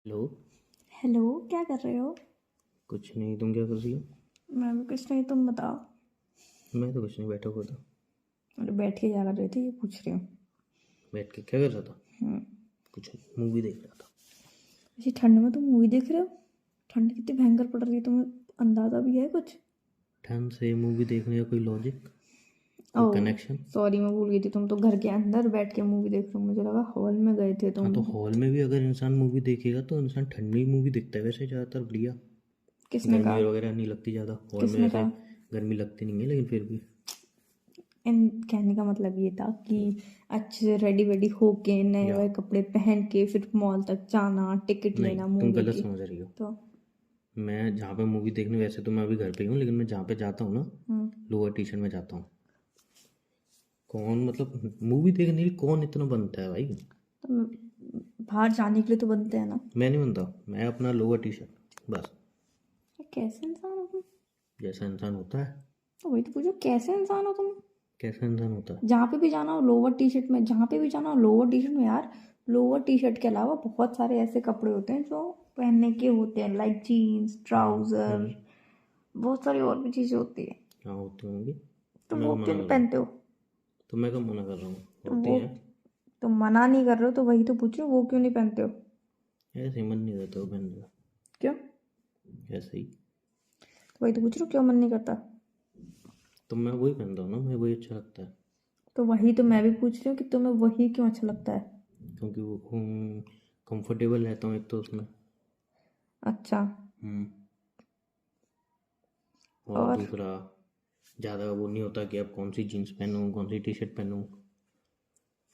Hello. Hello, क्या कर रहे हो? कुछ नहीं, तुम क्या कर रही हो? मैं भी कुछ नहीं, तुम बताओ। मैं तो कुछ नहीं, बैठा हुआ था। अरे बैठ के क्या कर रहे थे ये पूछ रही हूँ। बैठ के क्या कर रहा था? कुछ नहीं, मूवी देख रहा था। ऐसी ठंड में तुम मूवी देख रहे हो? ठंड कितनी भयंकर पड़ रही है, तुम्हें अंदाजा भी है कुछ? ठंड से मूवी देखने का कोई लॉजिक, कोई ओह कनेक्शन? सॉरी, मैं भूल गई थी, तुम तो घर के अंदर बैठ के मूवी देख रहे हो, मुझे लगा हॉल में गए थे हाँ, तुम। तो हॉल में भी अगर इंसान मूवी देखेगा तो इंसान ठंडी मूवी देखता है वैसे ज़्यादातर, बढ़िया। किसने गर्मी कहा? वगैरह नहीं लगती ज़्यादा हॉल में, किसने वैसे कहा? गर्मी लगती नहीं है, लेकिन फिर भी। इन कहने का मतलब ये था कि अच्छे से रेडी वेडी होके नए या नए कपड़े पहन के फिर मॉल तक जाना, टिकट नहीं, लेना तुम मूवी गलत की। समझ रही हो। तो मैं जहाँ पे मूवी देखने, वैसे तो मैं अभी घर पे ही हूँ, लेकिन मैं जहाँ पे जाता हूँ ना, लोअर टी शर्ट में जाता हूँ। कौन मतलब मूवी देखने के लिए कौन इतना बनता है भाई? तो बाहर जाने के लिए तो बनते हैं ना। मैं नहीं बनता, मैं अपना लोअर टी शर्ट बस। कैसे इंसान हो तुम? जैसा इंसान होता है। तो वही तो पूछो, कैसे इंसान हो तुम? कैसा इंसान होता है? जहाँ पे भी जाना हो लोअर टी शर्ट में, जहाँ पे भी जाना हो लोअर टी शर्ट में यार। लोअर टी शर्ट के अलावा बहुत सारे ऐसे कपड़े होते हैं जो पहनने के होते हैं, लाइक जीन्स, ट्राउजर, बहुत सारी और भी चीज़ें होती है। हाँ, होती होंगी। तुम मैं वो कब क्यों मना नहीं कर रहा हूँ? पहनते हो? तो मैं कब मना कर रहा हूँ, तुम होती वो हैं। तुम मना नहीं कर रहे हो तो वही तो पूछ रही हूँ, वो क्यों नहीं पहनते हो? ऐसे ही मन नहीं रहता वो पहनने का। क्यों? ऐसे ही। तो वही तो पूछ रही हूँ, क्यों मन नहीं करता? तो मैं वही पहनता हूँ ना, मुझे वही अच्छा लगता है। तो वही तो मैं भी पूछ रही हूँ कि तुम्हें वही क्यों अच्छा लगता है? क्योंकि वो कंफर्टेबल रहता हूँ एक तो उसमें। अच्छा। हम्म। और और दूसरा, ज़्यादा वो नहीं होता कि अब कौन सी जीन्स पहनूँ, कौन सी टी शर्ट पहनूँ।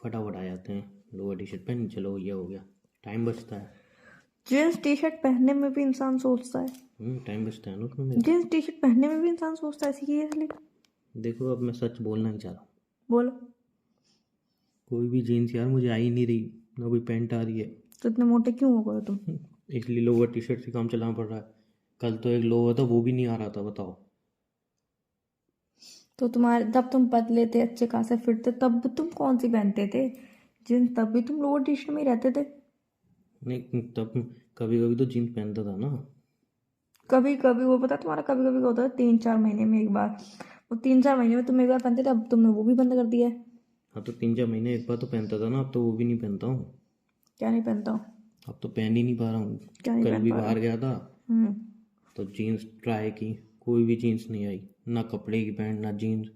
फटाफट आ जाते हैं, लोअर टी शर्ट पहन, चलो ये हो गया। टाइम बचता है। जीन्स टी शर्ट पहनने में भी इंसान सोचता है। टाइम बचता है ना उसमें मेरा। जीन्स टी शर्ट पहनने में भी इंसान सोचता है सीरियसली? देखो, अब मैं सच बोलना नहीं चाह रहा हूँ। बोलो। कोई भी जीन्स यार मुझे आ ही नहीं रही, ना कोई पैंट आ रही है। तो इतने मोटे क्यों हो गए तुम? इसलिए लोअर टी शर्ट से काम चलाना पड़ रहा है। कल तो एक लोअर था, वो भी नहीं आ रहा था, बताओ। तो तुम्हारे तब तुम पतले थे, अच्छे खासे फिट थे, तब तुम कौन सी पहनते थे जीन्स? तब भी तुम लोअर टी शर्ट में ही रहते थे। नहीं, तब कभी कभी तो जीन्स पहनता था ना। कभी कभी वो पता है तुम्हारा कभी कभी होता है 3-4 महीने में एक बार। वो 3-4 महीने में तुम एक बार पहनते थे, अब तुमने वो भी बंद कर दिया है। हाँ, तो 3-4 महीने एक बार तो पहनता था ना, अब तो वो भी नहीं पहनता हूँ। क्या नहीं पहनता हूँ? अब तो पहन ही नहीं पा रहा हूँ। क्या नहीं कल पहन भी पा रहे बाहर हो? गया था हम्म। तो जीन्स ट्राई की, कोई भी जीन्स नहीं आई। ना कपड़े की पैंट, ना जीन्स।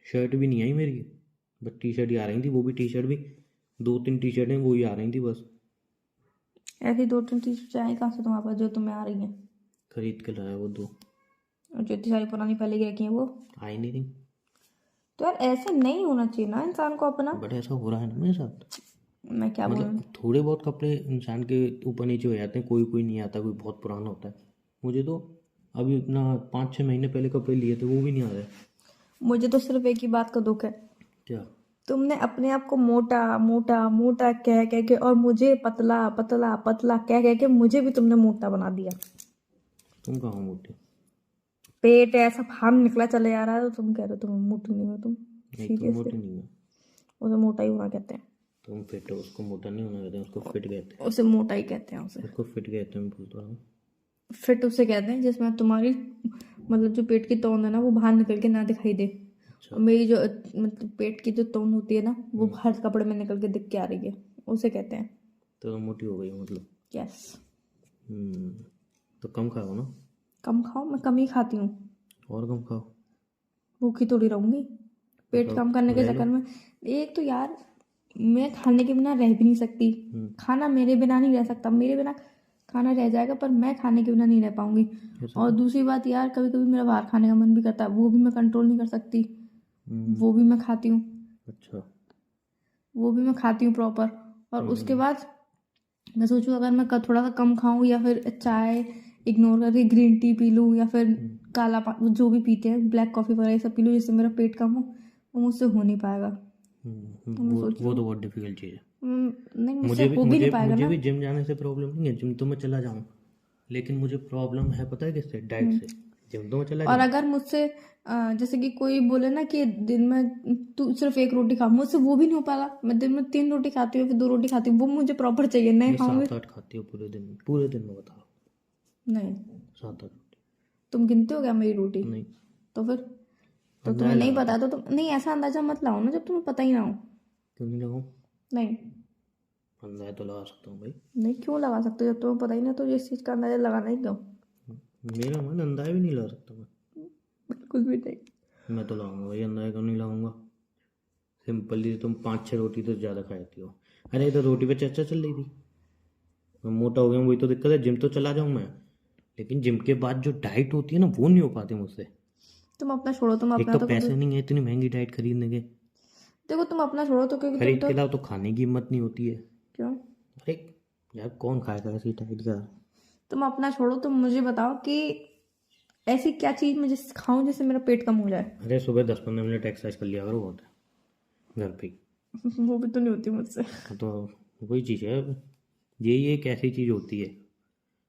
शर्ट भी नहीं आई मेरी। बस टी शर्ट ही आ रही थी, वो भी टी शर्ट भी 2-3 टी शर्टें वो ही आ रही थी बस। ऐसी 2-3 टी शर्ट आई कहाँ से तुम्हारे पास जो तुम्हें आ रही हैं? खरीद के लाया वो दो। और जो इतनी सारी पुरानी पहले की रखी हैं वो? आई नहीं रही। तो यार ऐसे नहीं होना चाहिए ना इंसान को अपना। बट ऐसा हो रहा है ना मेरे साथ। मैं क्या बोलूँ? मतलब थोड़े बहुत कपड़े इंसान के ऊपर नीचे हो जाते हैं, कोई कोई नहीं आता, कोई बहुत पुराना होता है। मुझे तो अभी अपना 5-6 महीने पहले कपड़े लिए थे, वो भी नहीं आ रहे। मुझे तो सिर्फ एक ही बात का दुख है। क्या? तुमने अपने आप को मोटा मोटा मोटा कह कह के और मुझे पतला पतला पतला कह कह के मुझे भी तुमने मोटा बना दिया। तुम कहाँ हो मोटे? पेट ऐसा फार्म निकला चले जा रहा है, तो तुम कह रहे हो तुम मोटी नहीं हो तुम? नहीं, तुम सीरियसली? मोटे नहीं हो। उसे मोटा ही होना कहते हैं। तुम फिट हो, उसको मोटा नहीं होना कहते हैं, उसको फिट कहते हैं। उसे मोटा ही कहते हैं उसे। उसको फिट कहते हैं, मैं बोलता हूँ। फिट उसे कहते हैं जिसमें तुम्हारी मतलब जो पेट की तौन है ना वो बाहर निकल के ना दिखाई दे। अच्छा। और मेरी जो मतलब पेट की जो तौन होती है ना वो हर कपड़े में निकल के दिख के आ रही है, उसे कहते हैं। तो तुम मोटी हो गई हो मतलब। यस। हम्म। तो कम खाओ ना। कम खाओ? मैं कम ही खाती हूँ। और कम खाओ। भूखी थोड़ी रहूंगी पेट मतलब कम करने के रह लो। चक्कर में। एक तो यार मैं खाने के बिना रह भी नहीं सकती। खाना मेरे बिना नहीं रह सकता, मेरे बिना खाना रह जाएगा पर मैं खाने के बिना नहीं रह पाऊंगी। ऐसा और क्यों? दूसरी बात यार, कभी कभी मेरा बाहर खाने का मन भी करता है, वो भी मैं कंट्रोल नहीं कर सकती। वो भी मैं खाती हूँ। अच्छा। वो भी मैं खाती हूँ प्रॉपर। और उसके बाद मैं सोचूं अगर मैं थोड़ा सा कम खाऊं या फिर चाय इग्नोर करके ग्रीन टी पी लूं या फिर काला जो भी पीते हैं ब्लैक कॉफ़ी वगैरह ये सब पी लूं जिससे मेरा पेट कम हो, वो मुझसे हो नहीं पाएगा। तो मैं सोच रही वो हूँ तो बहुत डिफिकल्ट चीज़ है। नहीं, मुझसे मुझे भी हो भी नहीं मुझे पाएगा मुझे ना। भी जिम जाने से प्रॉब्लम नहीं है, जिम तो मैं चला जाऊँ। लेकिन मुझे प्रॉब्लम है, पता है किससे? डाइट से। जिम तो मैं चला और जाऊँ। अगर मुझसे जैसे कि कोई बोले ना कि दिन में तू सिर्फ एक रोटी खा, मुझसे वो भी नहीं हो पाएगा। मैं दिन में 3 रोटी खाती हूँ, फिर 2 रोटी खाती हूँ, वो मुझे प्रॉपर चाहिए, नहीं ये खाऊंगी 7-8 खाती हो पूरे दिन में बताओ। नहीं। 7-8 तुम गिनते हो क्या मेरी रोटी? नहीं, तो फिर तो अंदाजा तुम्हें नहीं लगाता पता हूँ। तो तुम नहीं, ऐसा अंदाजा मत लाओ ना जब तुम्हें पता ही ना हो। क्यों नहीं लगाऊँ? नहीं अंदाजा तो लगा सकता हूँ भाई। नहीं, क्यों लगा सकते हो जब तुम्हें पता ही ना, तो जिस चीज़ का अंदाजा लगाना ही क्यों? मेरा मन अंदाजा भी नहीं लगा सकता मैं। बिल्कुल भी नहीं। मैं तो लगाऊंगा भाई, अंदाजा क्यों नहीं लगाऊंगा। सिंपली तुम 5-6 रोटी तो ज़्यादा खाती हो। अरे इधर रोटी पे चर्चा चल रही थी। मैं मोटा हो गया हूँ, वही तो दिक्कत है। जिम तो चला जाऊँ मैं, लेकिन जिम के बाद जो डाइट होती है ना वो नहीं हो पाती मुझसे। तुम अपना छोड़ो, तुम एक अपना तो तो पैसे नहीं है इतनी महंगी डाइट खरीदने के, देखो तुम अपना छोड़ो तो, क्योंकि तुम खरीद तो के लाओ तो खाने की हिम्मत नहीं होती है। क्यों? अरे यार कौन खाएगा ऐसी डाइट का। तुम अपना छोड़ो, तुम मुझे बताओ कि ऐसी क्या चीज़ मैं जिस खाऊं जिससे मेरा पेट कम हो जाए। अरे सुबह 10-15 मिनट एक्सरसाइज कर लिया करो, बहुत है घर पे ही। वो भी तो नहीं होती मुझसे। तो वही चीज़ है। यही एक ऐसी चीज़ होती है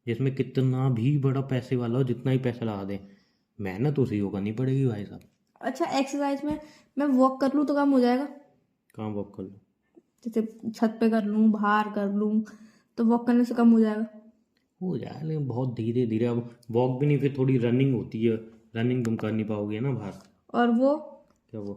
जिसमें कितना भी बड़ा पैसे वाला हो, जितना ही पैसा लगा दे, मेहनत उसी को करनी पड़ेगी भाई साहब। अच्छा, एक्सरसाइज में मैं वॉक कर लूँ तो कम हो जाएगा? कहाँ वॉक कर लो? जैसे छत पे कर लूँ, बाहर कर लूँ, तो वॉक करने से कम हो जाएगा? हो जाए लेकिन बहुत धीरे धीरे। अब वॉक भी नहीं, फिर थोड़ी रनिंग होती है। रनिंग तुम कर नहीं पाओगे ना बाहर। और वो क्या वो?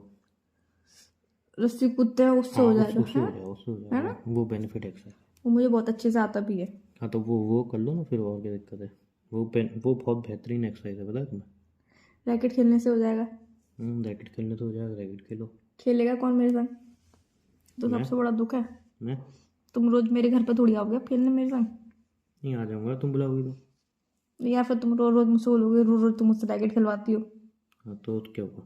रस्सी कूदते हैं, उससे हाँ हो उससे जाएगा उससे हो है जाएगा, उससे हो है जाएगा। ना? वो बेनिफिट एक्स्ट्रा। वो मुझे बहुत अच्छे से आता भी है। हाँ तो वो कर लो ना फिर, और क्या दिक्कत है। वो बहुत बेहतरीन एक्सरसाइज है, पता है तुम्हें। रैकेट खेलने से हो जाएगा। रैकेट खेलने तो हो जाएगा, रैकेट खेलो। खेलेगा कौन मेरे संग? तो मैं सबसे बड़ा दुख है। मैं तुम रोज मेरे घर पे थोड़ी आओगे अब खेलने मेरे संग। नहीं आ जाऊंगा, तुम बुलाओगी तो। या फिर तुम रोज रोज मुझसे बोलोगे, रोज रोज तुम मुझसे रैकेट खिलवाती हो। हाँ तो क्या हुआ?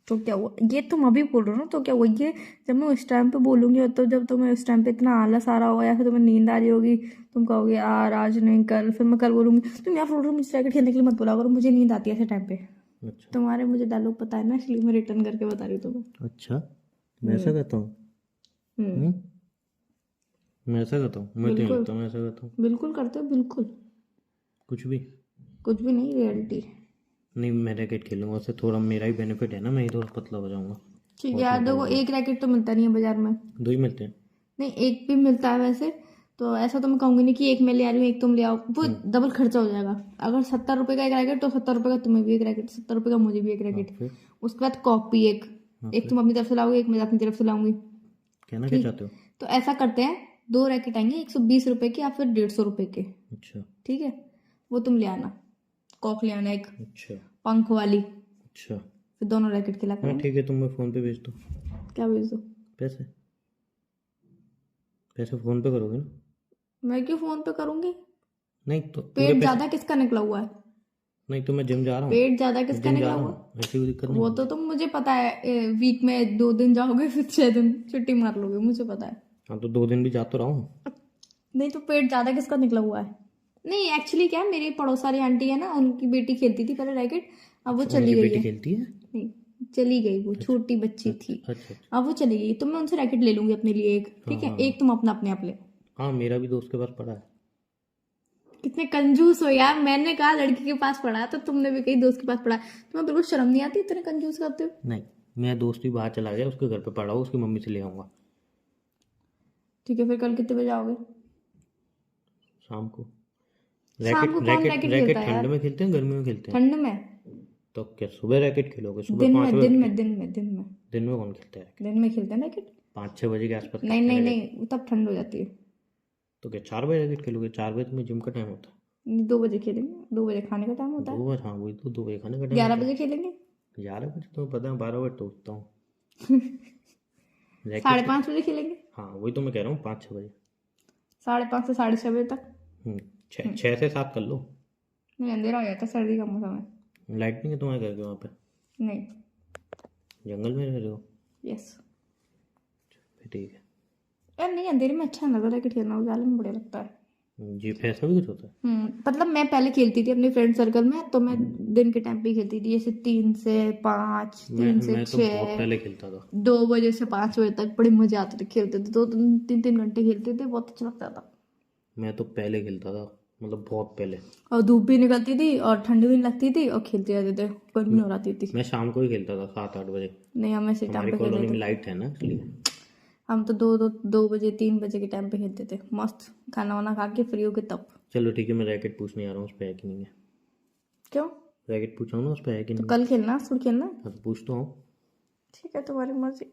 तो क्या हुआ? ये तुम अभी बोल रहे हो ना, तो क्या हुआ? ये जब मैं उस टाइम पे बोलूंगी, तो जब तुम्हें उस टाइम पे इतना आलस आ रहा होगा या फिर तुम्हें नींद आ रही होगी, तुम कहोगे यार आज नहीं, कल। फिर मैं कल बोलूंगी, तुम यार रोज रोज मुझे रैकेट खेलने के लिए मत बोला करो, मुझे नींद आती है ऐसे टाइम पे। अच्छा तुम्हारे मुझे डायलॉग पता है ना, इसलिए मैं रिटर्न करके बता रही हूँ तुम्हें। अच्छा, मैं ऐसा करता हूँ? हम्म, मैं ऐसा करता हूँ? मैं तो नहीं बिल्कुल लगता मैं ऐसा करता हूँ बिल्कुल करते हो, बिल्कुल। कुछ भी। कुछ भी नहीं, रियलिटी। नहीं मैं रैकेट खेलूंगा, उससे थोड़ा मेरा ही बेनिफिट है ना, मैं ही थोड़ा पतला हो जाऊंगा। ठीक है बहुत यार, मोटा हो देखो जाऊंगा। एक रैकेट तो मिलता नहीं है बाजार में। 2 ही मिलते हैं। नहीं, एक भी मिलता है वैसे। तो ऐसा तो मैं कहूंगी नहीं कि एक मैं ले आ रही हूँ एक तुम ले आओ, वो डबल खर्चा हो जाएगा। अगर 70 रुपए का एक रैकेट, तो 70 रुपए का तुम्हें भी एक रैकेट, 70 रुपए का मुझे भी एक हाँ रैकेट। फिर? उसके बाद कॉपी एक, हाँ एक फिर तुम अपनी तरफ से लाओगे, एक मैं अपनी तरफ से लाऊंगी। कहना क्या ठीक, चाहते हो? तो ऐसा करते हैं, 2 रैकेट आएंगे 120 रुपए के या फिर 150 रुपए के। अच्छा ठीक है, वो तुम ले आना। कॉक ले आना एक, अच्छा पंख वाली। अच्छा। फिर दोनों रैकेट खिला हाँ करेंगे। ठीक है, तुम मैं फ़ोन पे भेज दो। क्या भेज दो? पैसे पैसे फ़ोन पे करोगे ना? मैं क्यों फोन पे करूंगी? नहीं तो पूरे पेट पैसे। ज्यादा किसका निकला हुआ है? नहीं तो मैं जिम जा रहा हूँ। पेट ज्यादा मैं किसका जिम जा निकला रहा हुआ? हूँ, ऐसी कोई दिक्कत वो नहीं। तो तुम मुझे पता है, वीक में 2 दिन जाओगे फिर 6 दिन छुट्टी मार लोगे, मुझे पता है। हाँ तो 2 दिन भी जा तो रहा हूँ। नहीं तो पेट ज्यादा किसका निकला हुआ है? नहीं एक्चुअली क्या है, मेरी पड़ोस वाली आंटी है ना, उनकी बेटी खेलती थी पहले रैकेट, अब वो अच्छा, चली उनकी गई बेटी है। खेलती है? नहीं, चली गई, वो छोटी बच्ची थी। अच्छा। अब वो चली गई, तो मैं उनसे रैकेट ले लूंगी अपने लिए एक। ठीक है, हाँ एक तुम अपना अपने आप ले। हाँ, मेरा भी दोस्त के पास पड़ा है। कितने कंजूस हो यार, मैंने कहा लड़की के पास पढ़ा, तो तुमने भी कही दोस्त के पास पढ़ा। तुम्हें बिल्कुल शर्म नहीं आती, इतने कंजूस करते हो। नहीं, मेरा दोस्त भी बाहर चला गया, उसके घर पे पड़ा हो, उसकी मम्मी से ले आऊँगा ठीक है, फिर कल कितने बजे आओगे? शाम को। शाम रैकेट को कौन रैकेट रैकेट रैकेट खेलता है ठंड यार? में खेलते हैं, गर्मी में खेलते हैं? ठंड में? तो क्या सुबह रैकेट खेलोगे? सुबह दिन 5 में, बजे? दिन में, दिन में, दिन में। दिन में कौन खेलता है रैकेट? दिन में खेलते हैं रैकेट। 5-6 बजे के आसपास नहीं खेलते नहीं हैं रैकेट। नहीं, तब ठंड हो जाती है। तो क्या 4 बजे रैकेट खेलोगे? 4 बजे तुम्हें जिम का टाइम होता 2 बजे खेलेंगे, 2 बजे खाने का टाइम है। होता 2 है। बजे? हाँ वही तो, 2 बजे खाने का टाइम 11 होता बजे खेलेंगे। है। 11 बजे तो पता है, 12 बजे तो उठता हूँ। रैकेट 5:30 बजे खेलेंगे। हाँ वही तो मैं कह रहा हूँ, 5-6 बजे। 5:30 से 6:30 बजे तक। 6 से 7 कर लो। नहीं, अंधेरा हो जाता है, सर्दी का मौसम है। लाइट नहीं है तुम्हारे घर के वहाँ पे? नहीं। जंगल में रह रहे हो? यस। फिर ठीक है। यार नहीं, अंधेरे में अच्छा नहीं लगता रैकेट खेलना, उजाले में बढ़िया लगता है। जी ऐसा भी कुछ होता है? मतलब मैं पहले खेलती थी अपने फ्रेंड सर्कल में, तो मैं दिन के टाइम पे खेलती थी, जैसे 3 से 5, 3 से मैं तो बहुत 6, पहले खेलता था। 2 बजे से 5 बजे तक बड़े मजे आते थे, खेलते थे 2-3 घंटे खेलते थे, बहुत अच्छा लगता था। मैं तो पहले खेलता था, मतलब बहुत पहले। और धूप भी निकलती थी और ठंडी भी नहीं लगती थी और खेलते रहते थे, गर्मी हो रही थी। मैं शाम को ही खेलता था 7-8 बजे। नहीं, हम ऐसे टाइम हमारी पे खेलते कॉलोनी में थे। लाइट है ना इसलिए। हम तो 2 बजे 3 बजे के टाइम पे खेलते थे मस्त, खाना वाना खा के फ्री होके तब। चलो ठीक है, मैं रैकेट पूछने आ रहा हूँ उस पर है कि नहीं है। क्यों? रैकेट पूछा हूँ ना उस पर है कि तो नहीं। कल खेलना, फिर खेलना। हाँ तो पूछ तो हूँ। ठीक है, तुम्हारी मर्जी।